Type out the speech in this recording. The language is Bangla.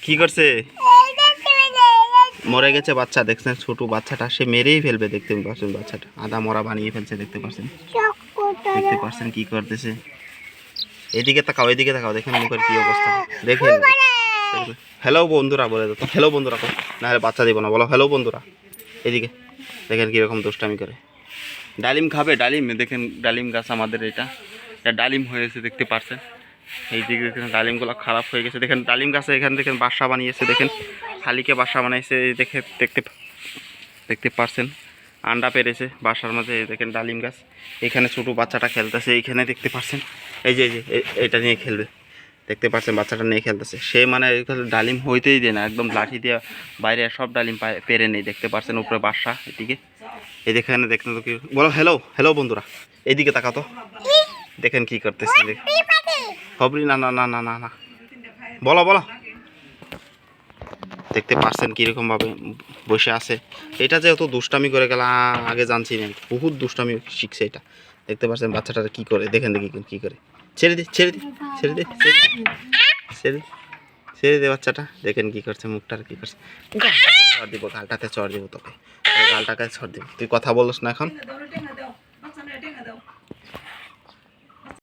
কি করছে? মরে গেছে বাচ্চা, দেখছেন ছোট বাচ্চাটা, সে মেরেই ফেলবে। দেখতে পাচ্ছেন বাচ্চাটা আধা মরা বানিয়ে ফেলছে। দেখতে পাচ্ছেন, দেখতে পাচ্ছেন কি করতেছে। এদিকে তাকাও, এদিকে তাকাও, দেখেন মুখের কি অবস্থা দেখেন। হ্যালো বন্ধুরা বলে দাও তো, হ্যালো বন্ধুরা কো, না হলে বাচ্চা দিব না, বলো হ্যালো বন্ধুরা। এদিকে দেখেন কীরকম দুষ্টামি করে। ডালিম খাবে, ডালিম দেখেন, ডালিম গাছ আমাদের এটা ডালিম হয়েছে দেখতে পাচ্ছেন। এই দিকে দেখেন ডালিমগুলো খারাপ হয়ে গেছে। দেখেন ডালিম গাছে এখানে দেখেন বাসা বানিয়েছে, দেখেন হালিকে বাসা বানাইছে। এই দেখে দেখতে পাচ্ছেন আন্ডা পেরেছে বাসার মাঝে। এই দেখেন ডালিম গাছ, এখানে ছোটো বাচ্চাটা খেলতেছে এইখানে দেখতে পাচ্ছেন। এই যে এটা নিয়ে খেলবে, দেখতে পাচ্ছেন বাচ্চাটা নিয়ে খেলতেছে। সে মানে ডালিম হইতেই দেয় না, একদম লাঠি দিয়ে বাইরে সব ডালিম পেরে নেই। দেখতে পাচ্ছেন উপরে বাসা। এদিকে এই দেখেন, দেখেন তো কি বলো, হ্যালো হ্যালো বন্ধুরা এইদিকে তাকাও তো, দেখেন কি করতেছে। হবরি না না না না না না, বলো বলো। দেখতে পাচ্ছেন কীরকম ভাবে বসে আছে। এটা যে অত দুষ্টামি করে গেল আগে জানছি না, বহুত দুষ্টামি শিখছে এটা। দেখতে পাচ্ছেন বাচ্চাটা কি করে, দেখেন দেখি কি করে। ছেড়ে দে ছেড়ে দে ছেড়ে দে ছেড়ে ছেড়ে দে বাচ্চাটা, দেখেন কি করছে, মুখটার কি করছে। চড় দিব, গালটাতে চড় দিব তোকে, গালটাকে চড় দিব। তুই কথা বলিস না এখন।